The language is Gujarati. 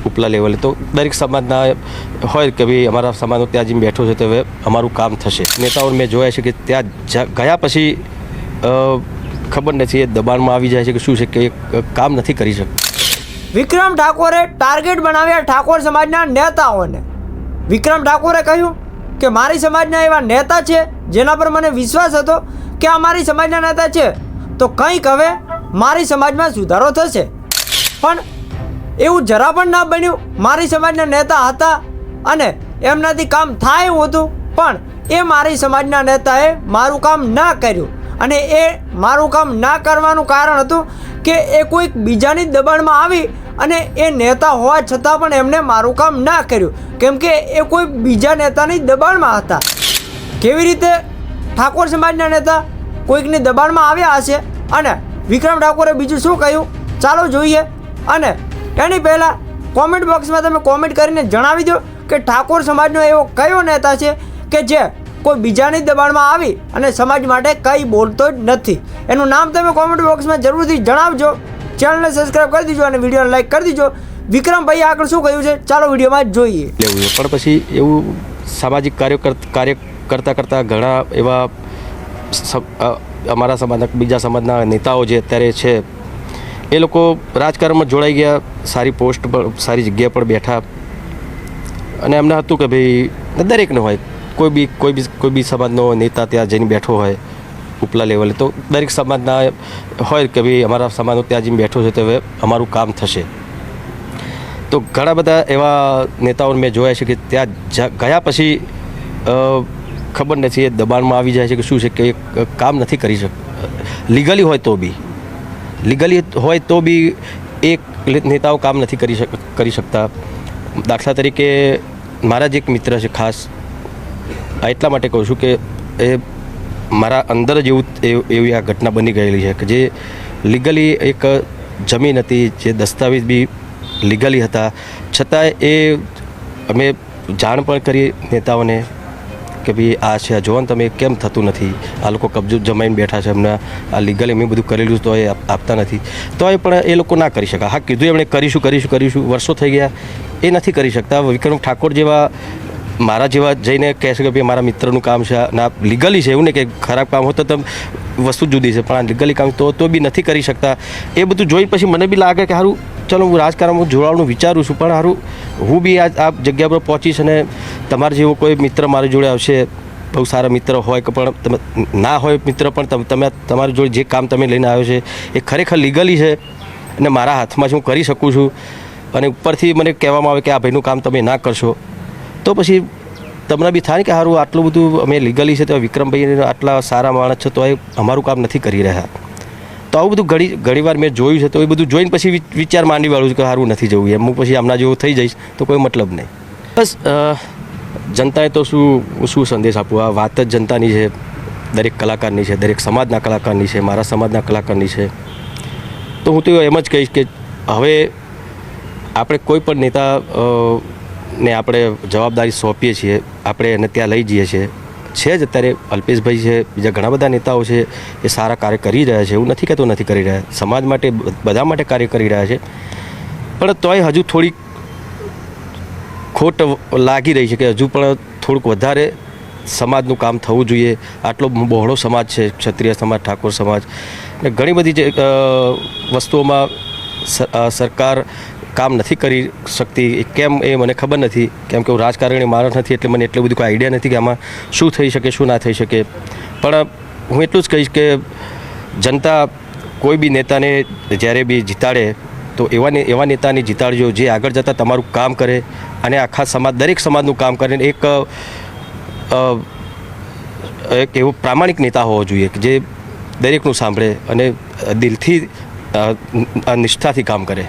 ઉપલા લેવલે તો દરેક સમાજના હોય કે ભાઈ અમારા સમાજનો ત્યાં જેમ બેઠો છે તો હવે અમારું કામ થશે. નેતાઓ મેં જોયા છે કે ત્યાં ગયા પછી ખબર નથી એ દબાણમાં આવી જાય છે કે શું છે કે કામ નથી કરી શકતા. વિક્રમ ઠાકોરે ટાર્ગેટ બનાવ્યા ઠાકોર સમાજના નેતાઓને. વિક્રમ ઠાકોરે કહ્યું કે મારી સમાજના એવા નેતા છે જેના પર મને વિશ્વાસ હતો કે આ મારી સમાજના નેતા છે તો કંઈક હવે મારી સમાજમાં સુધારો થશે. પણ એવું જરા પણ ન બન્યું. મારી સમાજના નેતા હતા અને એમનાથી કામ થાય એવું હતું, પણ એ મારી સમાજના નેતાએ મારું કામ ના કર્યું. અને એ મારું કામ ના કરવાનું કારણ હતું કે એ કોઈક બીજાની દબાણમાં આવી અને એ નેતા હોવા છતાં પણ એમણે મારું કામ ના કર્યું, કેમ કે એ કોઈ બીજા નેતાની દબાણમાં હતા. કેવી રીતે ઠાકોર સમાજના નેતા કોઈકની દબાણમાં આવ્યા હશે અને વિક્રમ ઠાકોરે બીજું શું કહ્યું ચાલો જોઈએ. અને એની પહેલાં કોમેન્ટ બોક્સમાં તમે કોમેન્ટ કરીને જણાવી દો કે ઠાકોર સમાજનો એવો કયો નેતા છે કે જે કોઈ બીજાની દબાણમાં આવી અને સમાજ માટે કંઈ બોલતો જ નથી. એનું નામ તમે કોમેન્ટ બોક્સમાં જરૂરથી જણાવજો. ચેનલને સબસ્ક્રાઈબ કરી દીજો અને વિડીયોને લાઈક કરી દીજો. વિક્રમભાઈ આગળ શું કહ્યું છે ચાલો વિડીયોમાં જોઈએ. પણ પછી એવું સામાજિક કાર્ય કરતાં ઘણા એવા અમારા સમાજના બીજા સમાજના નેતાઓ જે અત્યારે છે એ લોકો રાજકારણમાં જોડાઈ ગયા, સારી પોસ્ટ પર સારી જગ્યા પર બેઠા અને એમને હતું કે ભાઈ દરેકને હોય કોઈ બી સમાજનો નેતા ત્યાં જઈને બેઠો હોય ઉપલા લેવલે તો દરેક સમાજના હોય કે ભાઈ અમારા સમાજનો ત્યાં જઈને બેઠો છે તો હવે અમારું કામ થશે. તો ઘણા બધા એવા નેતાઓને મેં જોયા છે કે ત્યાં ગયા પછી ખબર નથી એ દબાણમાં આવી જાય છે કે શું છે કે કામ નથી કરી શકતા. લીગલી હોય તો બી એક નેતાઓ કામ નથી કરી શકતા. દાખલા તરીકે મારા જ એક મિત્ર છે ખાસ, એટલા માટે કહું છું કે એ મારા અંદર જ એવી આ ઘટના બની ગયેલી છે કે જે લીગલી એક જમીન હતી, જે દસ્તાવેજ બી લીગલી હતા, છતાંય એ અમે જાણ પણ કરી નેતાઓને કે ભાઈ આ છે, જોવો ને તમે કેમ થતું નથી, આ લોકો કબજો જમાઈને બેઠા છે, એમને આ લીગલ એમ બધું કરેલું તો એ આપતા નથી. તો એ પણ એ લોકો ના કરી શકા. હા, કીધું એમણે કરીશું, વર્ષો થઈ ગયા એ નથી કરી શકતા. વિક્રમ ઠાકોર જેવા મારા જેવા જઈને કહે છે કે ભાઈ મારા મિત્રનું કામ છે ના લીગલી છે, એવું નહીં કે ખરાબ કામ હોય તો વસ્તુ જુદી છે, પણ આ લીગલી કામ તો બી નથી કરી શકતા. એ બધું જોઈ પછી મને બી લાગે કે સારું ચલો હું રાજકારણમાં જોડાવાનું વિચારું છું, પણ સારું હું બી આ જગ્યા પર પહોંચીશ અને તમારા જેવો કોઈ મિત્ર મારી જોડે આવશે, બહુ સારા મિત્ર હોય કે પણ તમે ના હોય મિત્ર પણ તમે તમારી જોડે જે કામ તમે લઈને આવ્યો છે એ ખરેખર લીગલી છે અને મારા હાથમાં હું કરી શકું છું, અને ઉપરથી મને કહેવામાં આવે કે આ ભાઈનું કામ તમે ના કરશો, તો પછી તમને બી થાય કે સારું આટલું બધું અમે લીગલી છે તો વિક્રમભાઈ આટલા સારા માણસ છે તો એ અમારું કામ નથી કરી રહ્યા. તો આવું બધું ઘણીવાર મેં જોયું છે. તો એ બધું જોઈને પછી વિચાર માંડી વાળું છે કે સારું નથી જવું એમ. હું પછી હમણાં જેવું થઈ જઈશ તો કોઈ મતલબ નહીં. બસ જનતાએ તો શું સંદેશ આપવું, આ વાત જ જનતાની છે, દરેક કલાકારની છે, દરેક સમાજના કલાકારની છે, મારા સમાજના કલાકારની છે. તો હું તો એમ જ કહીશ કે હવે આપણે કોઈ પણ નેતા ને આપણે જવાબદારી સોંપીએ છીએ, આપણે એને ત્યાં લઈ જઈએ છીએ. છે જ અત્યારે અલ્પેશભાઈ છે, બીજા ઘણા બધા નેતાઓ છે, એ સારા કાર્ય કરી રહ્યા છે, એવું નથી કહેતો નથી કરી રહ્યા, સમાજ માટે બધા માટે કાર્ય કરી રહ્યા છે. પણ તોય હજુ થોડીક ખોટ લાગી રહી છે કે હજુ પણ થોડુંક વધારે સમાજનું કામ થવું જોઈએ. આટલો બહોળો સમાજ છે, ક્ષત્રિય સમાજ, ઠાકોર સમાજ, ને ઘણી બધી વસ્તુઓમાં સરકાર કામ નથી કરી શકતી. કેમ એ મને ખબર નથી, કેમ કે હું રાજકારણી માણસ નથી એટલે મને એટલું બધું કોઈ આઈડિયા નથી કે આમાં શું થઈ શકે શું ના થઈ શકે. પણ હું એટલું જ કહીશ કે જનતા કોઈ બી નેતાને જ્યારે બી જીતાડે તો એવા નેતાને જીતાડજો જે આગળ જતાં તમારું કામ કરે અને આખા દરેક સમાજનું કામ કરે. એક એવો પ્રામાણિક નેતા હોવો જોઈએ કે જે દરેકનું સાંભળે અને દિલથી નિષ્ઠાથી કામ કરે.